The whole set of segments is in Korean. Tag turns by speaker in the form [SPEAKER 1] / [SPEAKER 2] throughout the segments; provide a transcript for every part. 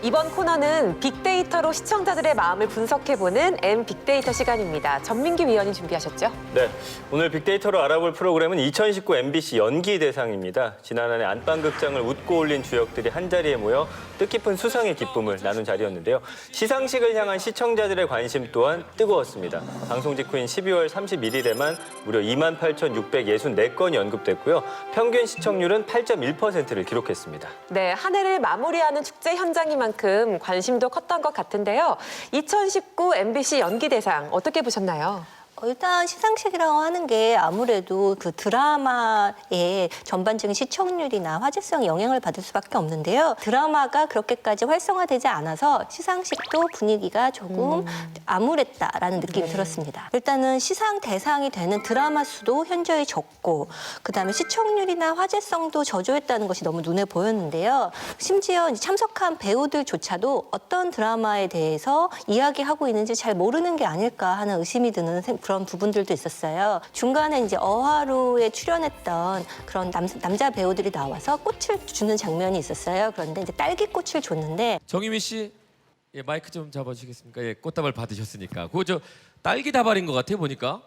[SPEAKER 1] 이번 코너는 빅데이터로 시청자들의 마음을 분석해보는 M 빅데이터 시간입니다. 전민기 위원이 준비하셨죠?
[SPEAKER 2] 네, 오늘 빅데이터로 알아볼 프로그램은 2019 MBC 연기대상입니다. 지난 한 해 안방극장을 웃고 올린 주역들이 한자리에 모여 뜻깊은 수상의 기쁨을 나눈 자리였는데요. 시상식을 향한 시청자들의 관심 또한 뜨거웠습니다. 방송 직후인 12월 31일에만 무려 28,664건이 언급됐고요. 평균 시청률은 8.1%를 기록했습니다.
[SPEAKER 1] 네, 한 해를 마무리하는 축제 현장이만큼 관심도 컸던 것 같은데요. 2019 MBC 연기대상 어떻게 보셨나요?
[SPEAKER 3] 일단 시상식이라고 하는 게 아무래도 그 드라마의 전반적인 시청률이나 화제성에 영향을 받을 수밖에 없는데요. 드라마가 그렇게까지 활성화되지 않아서 시상식도 분위기가 조금 암울했다라는 느낌이 들었습니다. 일단은 시상 대상이 되는 드라마 수도 현저히 적고 그다음에 시청률이나 화제성도 저조했다는 것이 너무 눈에 보였는데요. 심지어 참석한 배우들조차도 어떤 드라마에 대해서 이야기하고 있는지 잘 모르는 게 아닐까 하는 의심이 드는 그런 부분들도 있었어요. 중간에 이제 어하루에 출연했던 그런 남자 배우들이 나와서 꽃을 주는 장면이 있었어요. 그런데 이제 딸기꽃을 줬는데
[SPEAKER 4] 정유미 씨, 예, 마이크 좀 잡아주시겠습니까? 예, 꽃다발 받으셨으니까. 그거 저 딸기 다발인 것 같아요, 보니까.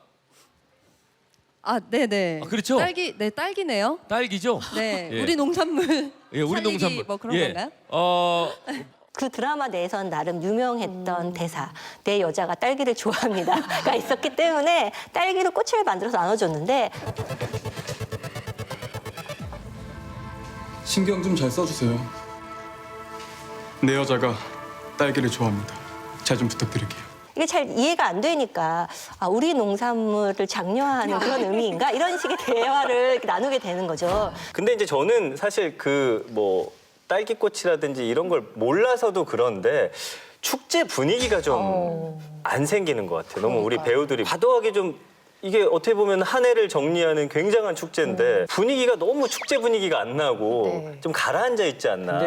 [SPEAKER 5] 아, 네네.
[SPEAKER 4] 아, 그렇죠?
[SPEAKER 5] 딸기네요.
[SPEAKER 4] 딸기죠?
[SPEAKER 5] 네,
[SPEAKER 4] 예.
[SPEAKER 5] 우리 농산물.
[SPEAKER 4] 예, 우리
[SPEAKER 5] 살리기
[SPEAKER 4] 농산물.
[SPEAKER 5] 뭐 그런
[SPEAKER 4] 예.
[SPEAKER 5] 건가요?
[SPEAKER 3] 그 드라마 내에서는 나름 유명했던 대사 내 여자가 딸기를 좋아합니다가 있었기 때문에 딸기로 꽃을 만들어서 나눠줬는데
[SPEAKER 6] 신경 좀 잘 써주세요. 내 여자가 딸기를 좋아합니다. 잘 좀 부탁드릴게요.
[SPEAKER 3] 이게 잘 이해가 안 되니까 우리 농산물을 장려하는 그런 의미인가 이런 식의 대화를 이렇게 나누게 되는 거죠.
[SPEAKER 2] 근데 이제 저는 사실 딸기꽃이라든지 이런 걸 몰라서도 그런데 축제 분위기가 좀 안 생기는 것 같아요. 너무 우리 배우들이 과도하게 좀 이게 어떻게 보면 한 해를 정리하는 굉장한 축제인데 분위기가 너무 축제 분위기가 안 나고 좀 가라앉아 있지 않나.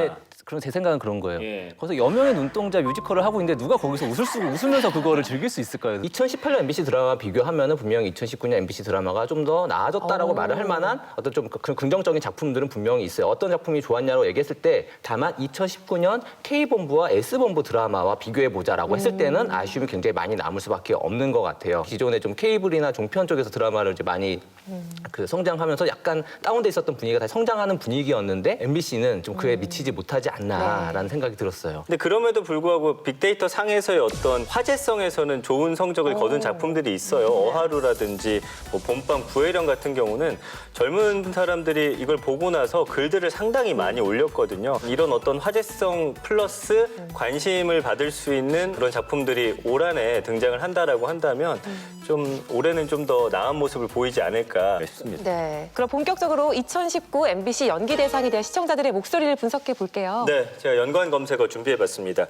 [SPEAKER 7] 근데 제 생각은 그런 거예요.
[SPEAKER 2] 예.
[SPEAKER 7] 거기서 여명의 눈동자 뮤지컬을 하고 있는데 누가 거기서 웃으면서 그거를 즐길 수 있을까요? 2018년 MBC 드라마 비교하면은 분명히 2019년 MBC 드라마가 좀 더 나아졌다라고 말을 할 만한 어떤 좀 긍정적인 작품들은 분명히 있어요. 어떤 작품이 좋았냐고 얘기했을 때 다만 2019년 K본부와 S본부 드라마와 비교해보자라고 했을 때는 아쉬움이 굉장히 많이 남을 수밖에 없는 것 같아요. 기존에 좀 케이블이나 종편 쪽에서 드라마를 이제 많이 성장하면서 약간 다운돼 있었던 분위기가 다시 성장하는 분위기였는데 MBC는 좀 그에 미치지 못하지 않나라는 생각이 들었어요.
[SPEAKER 2] 근데 그럼에도 불구하고 빅데이터 상에서의 어떤 화제성에서는 좋은 성적을 거둔 작품들이 있어요. 어하루라든지 뭐 봄밤 구혜령 같은 경우는 젊은 사람들이 이걸 보고 나서 글들을 상당히 많이 올렸거든요. 이런 어떤 화제성 플러스 관심을 받을 수 있는 그런 작품들이 올 한 해 등장을 한다라고 한다면 좀 올해는 좀 더 나은 모습을 보이지 않을까 싶습니다.
[SPEAKER 1] 네, 그럼 본격적으로 2019 MBC 연기대상에 대한 시청자들의 목소리를 분석해 볼게요.
[SPEAKER 2] 네, 제가 연관 검색어 준비해봤습니다.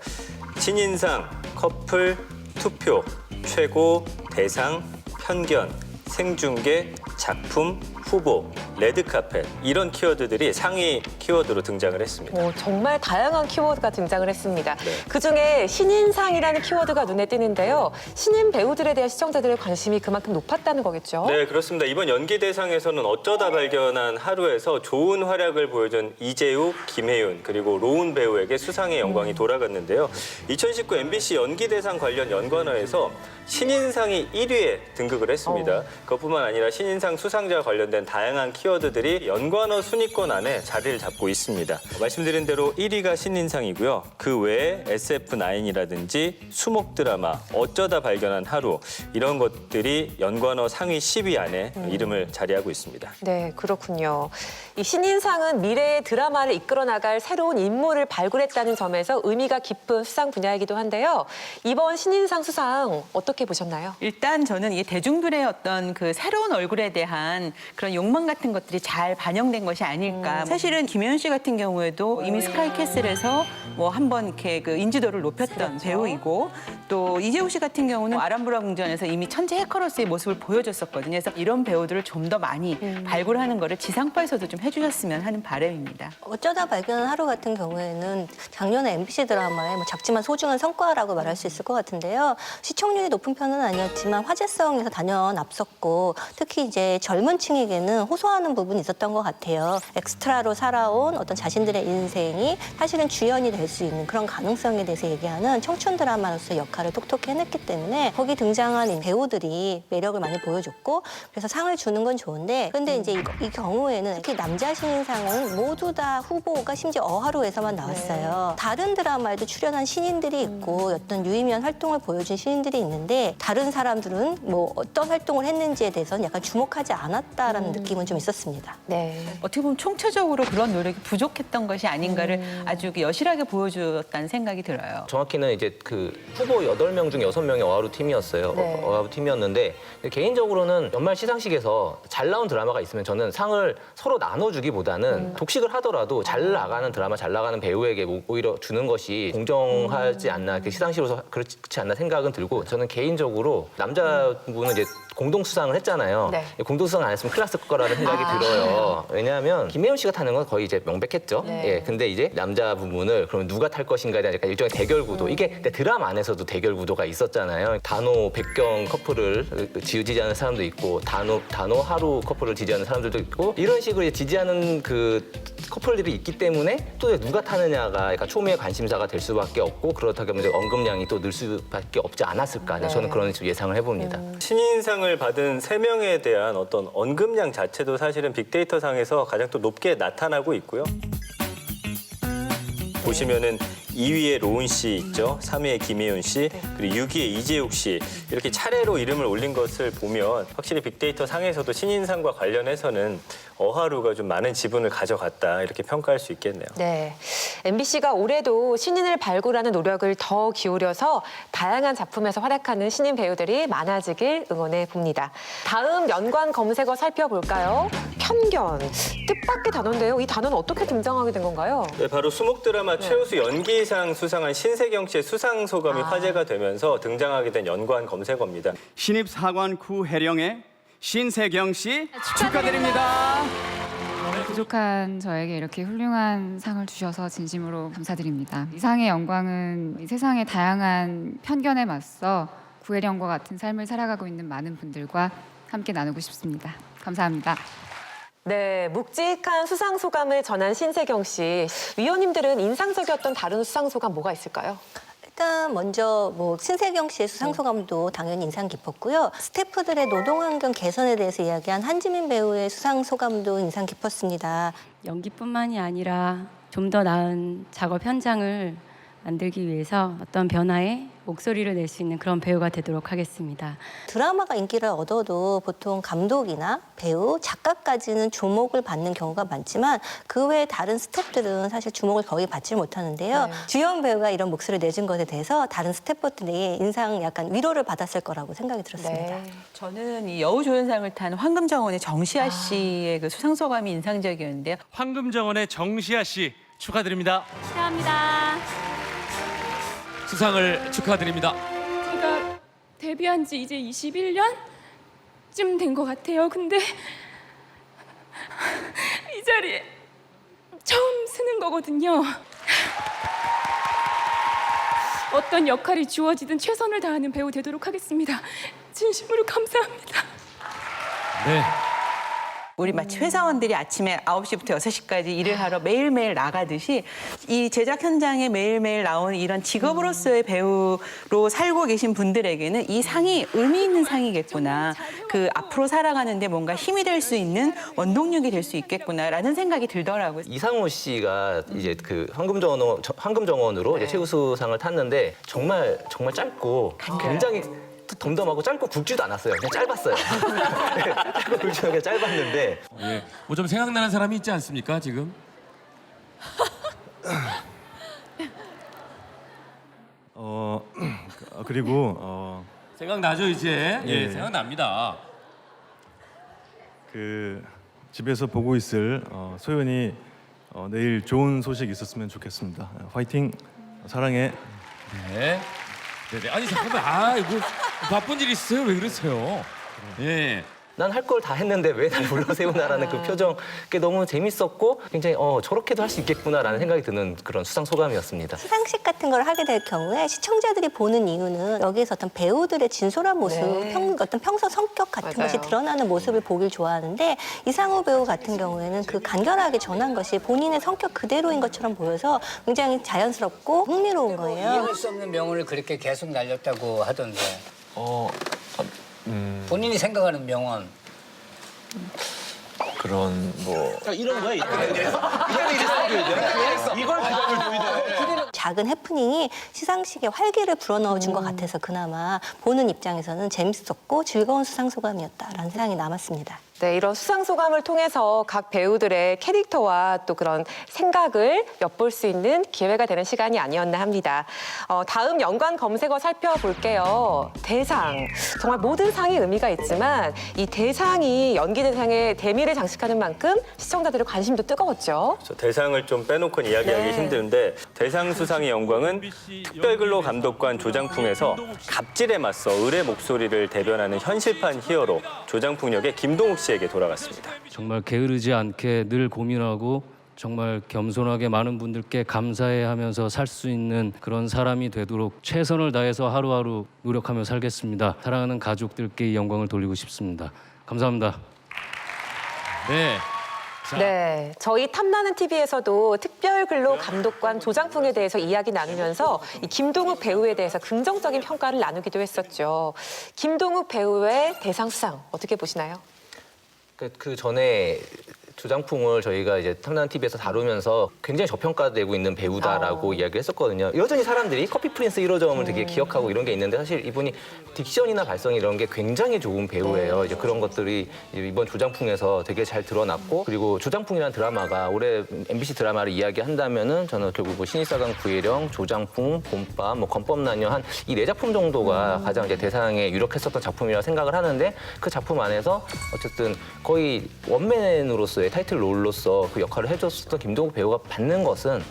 [SPEAKER 2] 신인상, 커플, 투표, 최고, 대상, 편견, 생중계, 작품, 후보, 레드카펫 이런 키워드들이 상위 키워드로 등장을 했습니다.
[SPEAKER 1] 정말 다양한 키워드가 등장을 했습니다.
[SPEAKER 2] 네.
[SPEAKER 1] 그중에 신인상이라는 키워드가 눈에 띄는데요. 신인 배우들에 대한 시청자들의 관심이 그만큼 높았다는 거겠죠?
[SPEAKER 2] 네, 그렇습니다. 이번 연기대상에서는 어쩌다 발견한 하루에서 좋은 활약을 보여준 이재욱, 김혜윤 그리고 로운 배우에게 수상의 영광이 돌아갔는데요. 2019 MBC 연기대상 관련 연관어에서 신인상이 1위에 등극을 했습니다. 그것뿐만 아니라 신인상 수상자와 관련된 다양한 키워드들이 연관어 순위권 안에 자리를 잡고 있습니다. 말씀드린 대로 1위가 신인상이고요. 그 외에 SF9이라든지 수목 드라마, 어쩌다 발견한 하루 이런 것들이 연관어 상위 10위 안에 이름을 자리하고 있습니다.
[SPEAKER 1] 네, 그렇군요. 이 신인상은 미래의 드라마를 이끌어 나갈 새로운 인물을 발굴했다는 점에서 의미가 깊은 수상 분야이기도 한데요. 이번 신인상 수상 어떻게 보셨나요?
[SPEAKER 8] 일단 저는 이게 대중들의 어떤 그 새로운 얼굴에 대한 그런 욕망 같은 것들이 잘 반영된 것이 아닐까. 사실은 김혜연 씨 같은 경우에도 이미 스카이캐슬에서 뭐 한번 이렇게 그 인지도를 높였던 배우이고 또 이재욱 씨 같은 경우는 아람브라 궁전에서 이미 천재 해커로서의 모습을 보여줬었거든요. 그래서 이런 배우들을 좀 더 많이 발굴하는 거를 지상파에서도 좀 해주셨으면 하는 바람입니다.
[SPEAKER 3] 어쩌다 발견한 하루 같은 경우에는 작년에 MBC 드라마의 뭐 작지만 소중한 성과라고 말할 수 있을 것 같은데요. 시청률이 높은 편은 아니었지만 화제성에서 단연 앞섰고 특히 이제 젊은 층에게는 경우에는 호소하는 부분이 있었던 것 같아요. 엑스트라로 살아온 어떤 자신들의 인생이 사실은 주연이 될 수 있는 그런 가능성에 대해서 얘기하는 청춘 드라마로서 역할을 톡톡히 해냈기 때문에 거기 등장한 배우들이 매력을 많이 보여줬고 그래서 상을 주는 건 좋은데 근데 이제 이 경우에는 특히 남자 신인상은 모두 다 후보가 심지어 어하루에서만 나왔어요. 다른 드라마에도 출연한 신인들이 있고 어떤 유의미한 활동을 보여준 신인들이 있는데 다른 사람들은 뭐 어떤 활동을 했는지에 대해서는 약간 주목하지 않았다라는 느낌은 좀 있었습니다.
[SPEAKER 1] 네.
[SPEAKER 8] 어떻게 보면 총체적으로 그런 노력이 부족했던 것이 아닌가를 아주 여실하게 보여주었다는 생각이 들어요.
[SPEAKER 7] 정확히는 이제 그 후보 8명 중 6명이 어하루 팀이었어요.
[SPEAKER 1] 네.
[SPEAKER 7] 어하루 팀이었는데 개인적으로는 연말 시상식에서 잘 나온 드라마가 있으면 저는 상을 서로 나눠주기보다는 독식을 하더라도 잘 나가는 드라마, 잘 나가는 배우에게 오히려 주는 것이 공정하지 않나, 그 시상식으로서 그렇지 않나 생각은 들고 저는 개인적으로 남자분은 이제 공동 수상을 했잖아요.
[SPEAKER 1] 네.
[SPEAKER 7] 공동 수상 안 했으면 큰일 났을 거라는 생각이 들어요. 왜냐하면 김혜훈 씨가 타는 건 거의 이제 명백했죠.
[SPEAKER 1] 네.
[SPEAKER 7] 예, 근데 이제 남자 부분을 그러면 누가 탈 것인가에 대한 약간 일종의 대결 구도. 이게 근데 드라마 안에서도 대결 구도가 있었잖아요. 단호 백경 커플을 지지하는 사람도 있고 단호 하루 커플을 지지하는 사람들도 있고 이런 식으로 지지하는 그 커플들이 있기 때문에 또 누가 타느냐가 약간 초미의 관심사가 될 수밖에 없고 그렇다고 하면 이제 언급량이 또 늘 수밖에 없지 않았을까. 저는 그런 예상을 해봅니다.
[SPEAKER 2] 신인상을 받은 3명에 대한 어떤 언급량 자체도 사실은 빅데이터 상에서 가장 또 높게 나타나고 있고요. 보시면은 2위에 로운 씨 있죠. 3위에 김혜윤 씨, 그리고 6위에 이재욱 씨 이렇게 차례로 이름을 올린 것을 보면 확실히 빅데이터 상에서도 신인상과 관련해서는 어하루가 좀 많은 지분을 가져갔다 이렇게 평가할 수 있겠네요.
[SPEAKER 1] 네. MBC가 올해도 신인을 발굴하는 노력을 더 기울여서 다양한 작품에서 활약하는 신인 배우들이 많아지길 응원해 봅니다. 다음 연관 검색어 살펴볼까요? 편견. 뜻밖의 단어인데요. 이 단어는 어떻게 등장하게 된 건가요?
[SPEAKER 2] 네, 바로 수목 드라마 최우수 연기상 수상한 신세경 씨의 수상 소감이 화제가 되면서 등장하게 된 연관 검색어입니다.
[SPEAKER 9] 신입사관쿠 해령의 신세경 씨 축하드립니다.
[SPEAKER 10] 부족한 저에게 이렇게 훌륭한 상을 주셔서 진심으로 감사드립니다. 이 상의 영광은 이 세상의 다양한 편견에 맞서 구혜령과 같은 삶을 살아가고 있는 많은 분들과 함께 나누고 싶습니다. 감사합니다.
[SPEAKER 1] 네, 묵직한 수상 소감을 전한 신세경 씨. 위원님들은 인상적이었던 다른 수상 소감 뭐가 있을까요?
[SPEAKER 3] 일단 먼저 뭐 신세경 씨의 수상 소감도 당연히 인상 깊었고요. 스태프들의 노동 환경 개선에 대해서 이야기한 한지민 배우의 수상 소감도 인상 깊었습니다.
[SPEAKER 11] 연기뿐만이 아니라 좀 더 나은 작업 현장을 만들기 위해서 어떤 변화에 목소리를 낼 수 있는 그런 배우가 되도록 하겠습니다.
[SPEAKER 3] 드라마가 인기를 얻어도 보통 감독이나 배우, 작가까지는 주목을 받는 경우가 많지만 그 외에 다른 스태프들은 사실 주목을 거의 받지 못하는데요. 주연 배우가 이런 목소리를 내준 것에 대해서 다른 스태프들이 인상 약간 위로를 받았을 거라고 생각이 들었습니다.
[SPEAKER 8] 저는 이 여우조연상을 탄 황금정원의 정시아 씨의 그 수상 소감이 인상적이었는데요.
[SPEAKER 9] 황금정원의 정시아 씨 축하드립니다.
[SPEAKER 11] 축하합니다.
[SPEAKER 4] 수상을 축하드립니다.
[SPEAKER 11] 제가 데뷔한 지 이제 21년쯤 된 것 같아요. 근데 이 자리에 처음 쓰는 거거든요. 어떤 역할이 주어지든 최선을 다하는 배우 되도록 하겠습니다. 진심으로 감사합니다.
[SPEAKER 4] 네.
[SPEAKER 8] 우리 마치 회사원들이 아침에 9시부터 6시까지 일을 하러 매일매일 나가듯이 이 제작 현장에 매일매일 나오는 이런 직업으로서의 배우로 살고 계신 분들에게는 이 상이 의미 있는 상이겠구나. 그 앞으로 살아가는데 뭔가 힘이 될 수 있는 원동력이 될 수 있겠구나라는 생각이 들더라고요.
[SPEAKER 7] 이상호 씨가 이제 그 황금정원으로 이제 최우수상을 탔는데 정말 짧고 굉장히 덤덤하고 짧고 굵지도 않았어요. 그냥 짧았어요. 짧고 굵지도 않게 짧았는데
[SPEAKER 4] 예. 뭐 좀 생각나는 사람이 있지 않습니까 지금?
[SPEAKER 12] 그리고
[SPEAKER 4] 생각나죠 이제? 예,
[SPEAKER 12] 예.
[SPEAKER 4] 생각납니다.
[SPEAKER 12] 그 집에서 보고 있을 소연이 내일 좋은 소식 있었으면 좋겠습니다. 화이팅, 사랑해.
[SPEAKER 4] 네. 네네. 아니 잠깐만, 뭐 바쁜 일 있어요? 왜 그러세요? 예.
[SPEAKER 7] 난 할 걸 다 했는데 왜 날 불러세우나라는 그 표정, 그게 너무 재밌었고 굉장히 저렇게도 할 수 있겠구나라는 생각이 드는 그런 수상 소감이었습니다.
[SPEAKER 3] 시상식 같은 걸 하게 될 경우에 시청자들이 보는 이유는 여기에서 어떤 배우들의 진솔한 모습, 어떤 평소 성격 같은
[SPEAKER 1] 맞아요.
[SPEAKER 3] 것이 드러나는 모습을 보길 좋아하는데 이상우 배우 같은 경우에는 그 간결하게 전한 것이 본인의 성격 그대로인 것처럼 보여서 굉장히 자연스럽고 흥미로운 거예요.
[SPEAKER 13] 이해할 수 없는 명언을 그렇게 계속 날렸다고 하던데 본인이 생각하는 명언
[SPEAKER 12] 그런 뭐
[SPEAKER 3] 작은 해프닝이 시상식에 활기를 불어넣어준 것 같아서 그나마 보는 입장에서는 재밌었고 즐거운 수상 소감이었다라는 생각이 남았습니다.
[SPEAKER 1] 네, 이런 수상 소감을 통해서 각 배우들의 캐릭터와 또 그런 생각을 엿볼 수 있는 기회가 되는 시간이 아니었나 합니다. 다음 연관 검색어 살펴볼게요. 대상. 정말 모든 상이 의미가 있지만 이 대상이 연기 대상의 대미를 장식하는 만큼 시청자들의 관심도 뜨거웠죠.
[SPEAKER 2] 대상을 좀 빼놓고는 이야기하기 힘든데 대상 수상의 영광은 특별근로 감독관 조장풍에서 갑질에 맞서 을의 목소리를 대변하는 현실판 히어로 조장풍 역의 김동욱 씨에게 돌아갔습니다.
[SPEAKER 14] 정말 게으르지 않게 늘 고민하고 정말 겸손하게 많은 분들께 감사해하면서 살 수 있는 그런 사람이 되도록 최선을 다해서 하루하루 노력하며 살겠습니다. 사랑하는 가족들께 이 영광을 돌리고 싶습니다. 감사합니다.
[SPEAKER 4] 네.
[SPEAKER 1] 네, 저희 탐나는 TV에서도 특별근로 감독관 조장풍에 대해서 이야기 나누면서 이 김동욱 배우에 대해서 긍정적인 평가를 나누기도 했었죠. 김동욱 배우의 대상 수상 어떻게 보시나요?
[SPEAKER 7] 그 전에 조장풍을 저희가 이제 탐나는 TV에서 다루면서 굉장히 저평가되고 있는 배우다라고 이야기를 했었거든요. 여전히 사람들이 커피 프린스 1호점을 되게 기억하고 이런 게 있는데 사실 이분이 딕션이나 발성 이런 게 굉장히 좋은 배우예요. 이제 그런 것들이 이번 조장풍에서 되게 잘 드러났고 그리고 조장풍이라는 드라마가 올해 MBC 드라마를 이야기한다면은 저는 결국 뭐 신입사관 구혜령, 조장풍, 봄밤, 뭐 건법나녀 한 이 네 작품 정도가 가장 이제 대상에 유력했었던 작품이라고 생각을 하는데 그 작품 안에서 어쨌든 거의 원맨으로서의 타이틀 롤로서 그 역할을 해줬었던 김동욱 배우가 받는 것은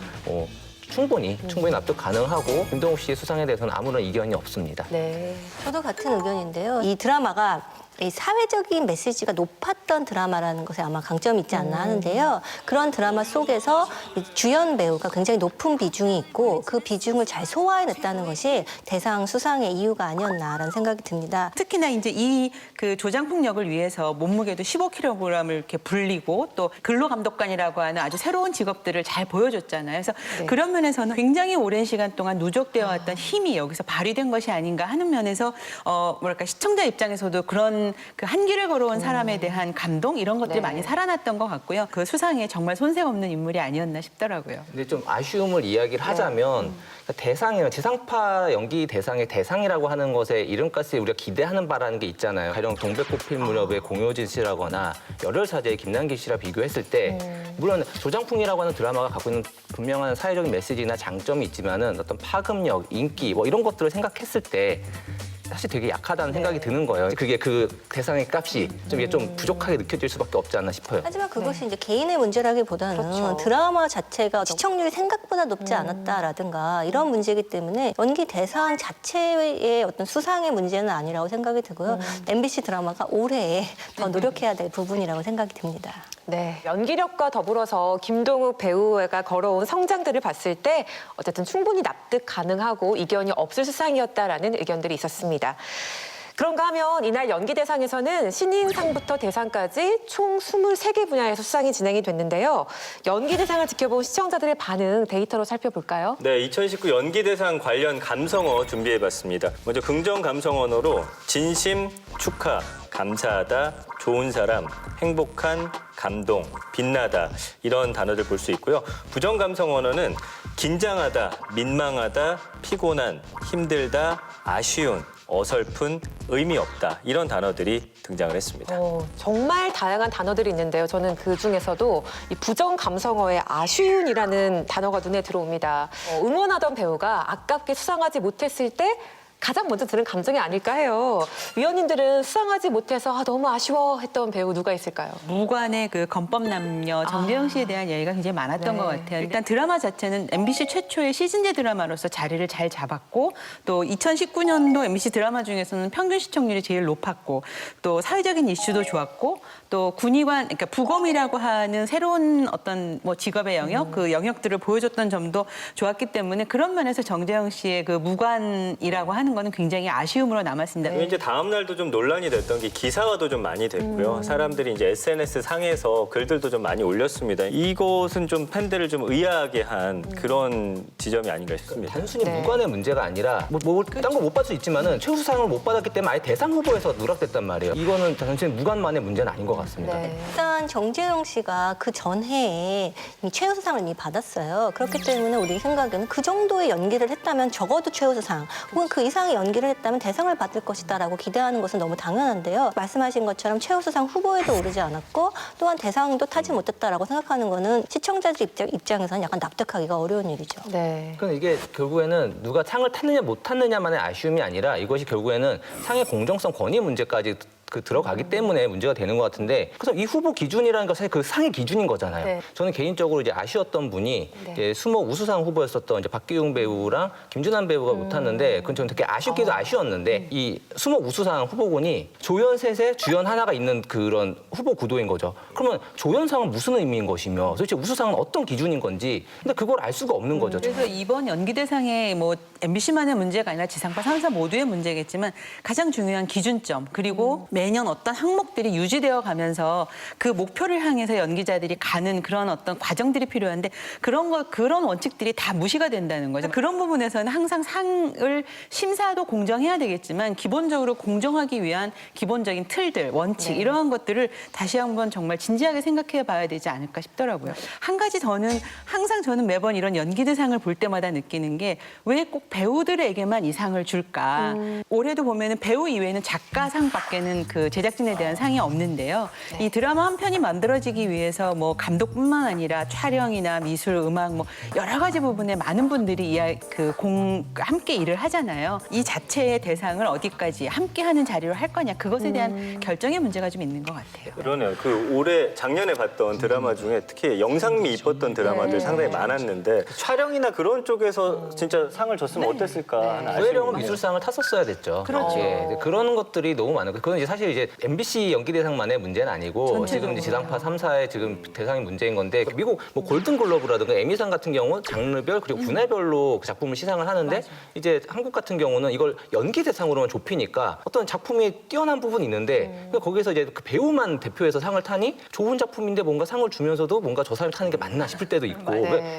[SPEAKER 7] 충분히 납득 가능하고 김동욱 씨의 수상에 대해서는 아무런 이견이 없습니다.
[SPEAKER 1] 네.
[SPEAKER 3] 저도 같은 의견인데요. 이 드라마가 이 사회적인 메시지가 높았던 드라마라는 것에 아마 강점이 있지 않나 하는데요. 그런 드라마 속에서 이 주연 배우가 굉장히 높은 비중이 있고 그 비중을 잘 소화해냈다는 것이 대상 수상의 이유가 아니었나라는 생각이 듭니다.
[SPEAKER 8] 특히나 이제 이 그 조장풍 역을 위해서 몸무게도 15kg을 이렇게 불리고 또 근로감독관이라고 하는 아주 새로운 직업들을 잘 보여줬잖아요. 그래서 그런 면에서는 굉장히 오랜 시간 동안 누적되어 왔던 힘이 여기서 발휘된 것이 아닌가 하는 면에서 뭐랄까 시청자 입장에서도 그런 그 한길을 걸어온 사람에 대한 감동 이런 것들이 많이 살아났던 것 같고요. 그 수상에 정말 손색 없는 인물이 아니었나 싶더라고요.
[SPEAKER 7] 근데 좀 아쉬움을 이야기를 하자면 대상이요. 지상파 연기 대상의 대상이라고 하는 것에 이름값이 우리가 기대하는 바라는 게 있잖아요. 가령 동백꽃 필 무렵의 공효진 씨라거나 열혈사제의 김남길 씨랑 비교했을 때 물론 조장풍이라고 하는 드라마가 갖고 있는 분명한 사회적인 메시지나 장점이 있지만은 어떤 파급력, 인기 뭐 이런 것들을 생각했을 때 사실 되게 약하다는 생각이 드는 거예요. 그게 그 대상의 값이 좀 이게 좀 부족하게 느껴질 수밖에 없지 않나 싶어요.
[SPEAKER 3] 하지만 그것이 이제 개인의 문제라기보다는 드라마 자체가 시청률이 생각보다 높지 않았다라든가 이런 문제이기 때문에 연기 대상 자체의 어떤 수상의 문제는 아니라고 생각이 들고요. MBC 드라마가 올해에 더 노력해야 될 부분이라고 생각이 듭니다.
[SPEAKER 1] 네, 연기력과 더불어서 김동욱 배우가 걸어온 성장들을 봤을 때 어쨌든 충분히 납득 가능하고 이견이 없을 수상이었다라는 의견들이 있었습니다. 그런가 하면 이날 연기대상에서는 신인상부터 대상까지 총 23개 분야에서 수상이 진행이 됐는데요. 연기대상을 지켜본 시청자들의 반응 데이터로 살펴볼까요?
[SPEAKER 2] 네, 2019 연기대상 관련 감성어 준비해봤습니다. 먼저 긍정 감성 언어로 진심, 축하, 감사하다, 좋은 사람, 행복한, 감동, 빛나다 이런 단어들 볼 수 있고요. 부정 감성 언어는 긴장하다, 민망하다, 피곤한, 힘들다, 아쉬운, 어설픈, 의미 없다 이런 단어들이 등장을 했습니다.
[SPEAKER 1] 정말 다양한 단어들이 있는데요. 저는 그 중에서도 이 부정 감성어의 아쉬운이라는 단어가 눈에 들어옵니다. 응원하던 배우가 아깝게 수상하지 못했을 때 가장 먼저 드는 감정이 아닐까 해요. 위원님들은 수상하지 못해서 너무 아쉬워 했던 배우 누가 있을까요?
[SPEAKER 8] 무관의 그 건법남녀 정재영 씨에 대한 얘기가 굉장히 많았던 것 같아요. 일단 드라마 자체는 MBC 최초의 시즌제 드라마로서 자리를 잘 잡았고 또 2019년도 MBC 드라마 중에서는 평균 시청률이 제일 높았고 또 사회적인 이슈도 좋았고 또 군의관, 그러니까 부검이라고 하는 새로운 어떤 뭐 직업의 영역, 그 영역들을 보여줬던 점도 좋았기 때문에 그런 면에서 정재영 씨의 그 무관이라고 하는 거는 굉장히 아쉬움으로 남았습니다.
[SPEAKER 2] 이제 다음 날도 좀 논란이 됐던 게 기사화도 좀 많이 됐고요. 사람들이 이제 SNS 상에서 글들도 좀 많이 올렸습니다. 이것은 좀 팬들을 좀 의아하게 한 그런 지점이 아닌가 싶습니다.
[SPEAKER 7] 단순히 무관의 문제가 아니라 딴 거 못 받을 수 있지만은 최우수상을 못 받았기 때문에 아예 대상 후보에서 누락됐단 말이에요. 이거는 단순히 무관만의 문제는 아닌 것 같습니다.
[SPEAKER 3] 일단 정재영 씨가 그 전해에 이미 최우수상을 이미 받았어요. 그렇기 때문에 우리 생각에는 그 정도의 연기를 했다면 적어도 최우수상 혹은 그 이상의 연기를 했다면 대상을 받을 것이다라고 기대하는 것은 너무 당연한데요. 말씀하신 것처럼 최우수상 후보에도 오르지 않았고 또한 대상도 타지 못했다라고 생각하는 거는 시청자들 입장에서는 약간 납득하기가 어려운 일이죠.
[SPEAKER 1] 네.
[SPEAKER 7] 그러니까 이게 결국에는 누가 상을 탔느냐 못 탔느냐만의 아쉬움이 아니라 이것이 결국에는 상의 공정성 권위 문제까지 들어가기 때문에 문제가 되는 것 같은데 그래서 이 후보 기준이라는 건 사실 그 상의 기준인 거잖아요.
[SPEAKER 1] 네.
[SPEAKER 7] 저는 개인적으로 이제 아쉬웠던 분이 이제 수목 우수상 후보였었던 이제 박기웅 배우랑 김준환 배우가 못 탔는데 그건 저는 되게 아쉽기도 아쉬웠는데 이 수목 우수상 후보군이 조연 셋에 주연 하나가 있는 그런 후보 구도인 거죠. 그러면 조연상은 무슨 의미인 것이며 도대체 우수상은 어떤 기준인 건지 근데 그걸 알 수가 없는 거죠.
[SPEAKER 8] 그래서 이번 연기대상의 뭐 MBC만의 문제가 아니라 지상파 3사 모두의 문제겠지만 가장 중요한 기준점 그리고 매년 어떤 항목들이 유지되어 가면서 그 목표를 향해서 연기자들이 가는 그런 어떤 과정들이 필요한데 그런 원칙들이 다 무시가 된다는 거죠. 그런 부분에서는 항상 상을 심사도 공정해야 되겠지만 기본적으로 공정하기 위한 기본적인 틀들, 원칙 이러한 것들을 다시 한번 정말 진지하게 생각해 봐야 되지 않을까 싶더라고요. 한 가지 더는 항상 저는 매번 이런 연기대상을 볼 때마다 느끼는 게 왜 꼭 배우들에게만 이 상을 줄까? 올해도 보면은 배우 이외에는 작가상밖에는 그 제작진에 대한 상이 없는데요. 이 드라마 한 편이 만들어지기 위해서 뭐 감독뿐만 아니라 촬영이나 미술, 음악 뭐 여러 가지 부분에 많은 분들이 함께 일을 하잖아요. 이 자체의 대상을 어디까지 함께하는 자리로 할 거냐 그것에 대한 결정의 문제가 좀 있는 것 같아요.
[SPEAKER 2] 그러네요. 올해 작년에 봤던 드라마 중에 특히 영상미 이뻤던 드라마들 상당히 많았는데 촬영이나 그런 쪽에서 진짜 상을 줬으면 어땠을까 하는
[SPEAKER 7] 구혜령은 미술상을 탔었어야 됐죠.
[SPEAKER 8] 그렇죠.
[SPEAKER 7] 예, 그런 것들이 너무 많은 거예요. 그건 이제 사실 이제 MBC 연기대상만의 문제는 아니고 지금 이제 지상파 3사의 지금 대상이 문제인 건데 미국 뭐 골든글로브라든가 에미상 같은 경우 장르별 그리고 분야별로 그 작품을 시상을 하는데 이제 한국 같은 경우는 이걸 연기 대상으로만 좁히니까 어떤 작품이 뛰어난 부분이 있는데 거기서 이제 그 배우만 대표해서 상을 타니 좋은 작품인데 뭔가 상을 주면서도 뭔가 저 사람이 타는 게 맞나 싶을 때도 있고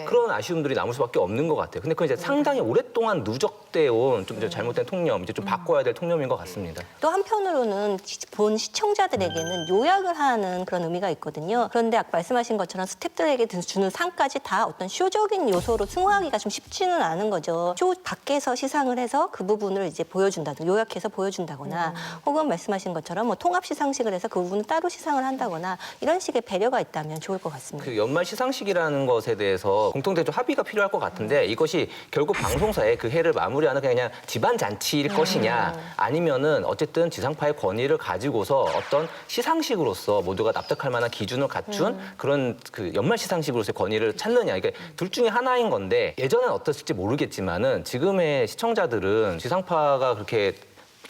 [SPEAKER 7] 그런 아쉬움들이 남을 수밖에 없는 것 같아요. 근데 그건 이제 상당히 오랫동안 누적돼 온 좀 잘못된 통념, 이제 좀 바꿔야 될 통념인 것 같습니다.
[SPEAKER 3] 또 한편으로는 본 시청자들에게는 요약을 하는 그런 의미가 있거든요. 그런데 아까 말씀하신 것처럼 스태프들에게 주는 상까지 다 어떤 쇼적인 요소로 승화하기가 좀 쉽지는 않은 거죠. 쇼 밖에서 시상을 해서 그 부분을 이제 보여준다든가 요약해서 보여준다거나 혹은 말씀하신 것처럼 뭐 통합 시상식을 해서 그 부분을 따로 시상을 한다거나 이런 식의 배려가 있다면 좋을 것 같습니다.
[SPEAKER 7] 그 연말 시상식이라는 것에 대해서 공통된 합의가 필요할 것 같은데 이것이 결국 방송사의 그 해를 마무리하는 그냥 집안 잔치일 것이냐 아니면은 어쨌든 지상파의 권위를 가지고서 어떤 시상식으로서 모두가 납득할 만한 기준을 갖춘 그런 그 연말 시상식으로서의 권위를 찾느냐 이게 둘 중에 하나인 건데 예전엔 어땠을지 모르겠지만은 지금의 시청자들은 지상파가 그렇게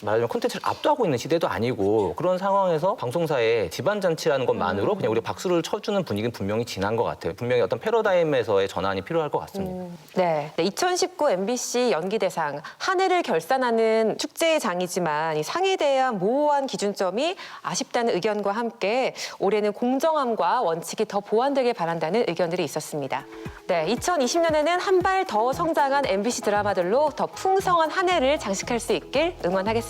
[SPEAKER 7] 말하자면 콘텐츠를 압도하고 있는 시대도 아니고 그런 상황에서 방송사의 집안잔치라는 것만으로 그냥 우리 박수를 쳐주는 분위기는 분명히 지난 것 같아요. 분명히 어떤 패러다임에서의 전환이 필요할 것 같습니다.
[SPEAKER 1] 네, 2019 MBC 연기대상 한 해를 결산하는 축제의 장이지만 이 상에 대한 모호한 기준점이 아쉽다는 의견과 함께 올해는 공정함과 원칙이 더 보완되길 바란다는 의견들이 있었습니다. 네, 2020년에는 한 발 더 성장한 MBC 드라마들로 더 풍성한 한 해를 장식할 수 있길 응원하겠습니다.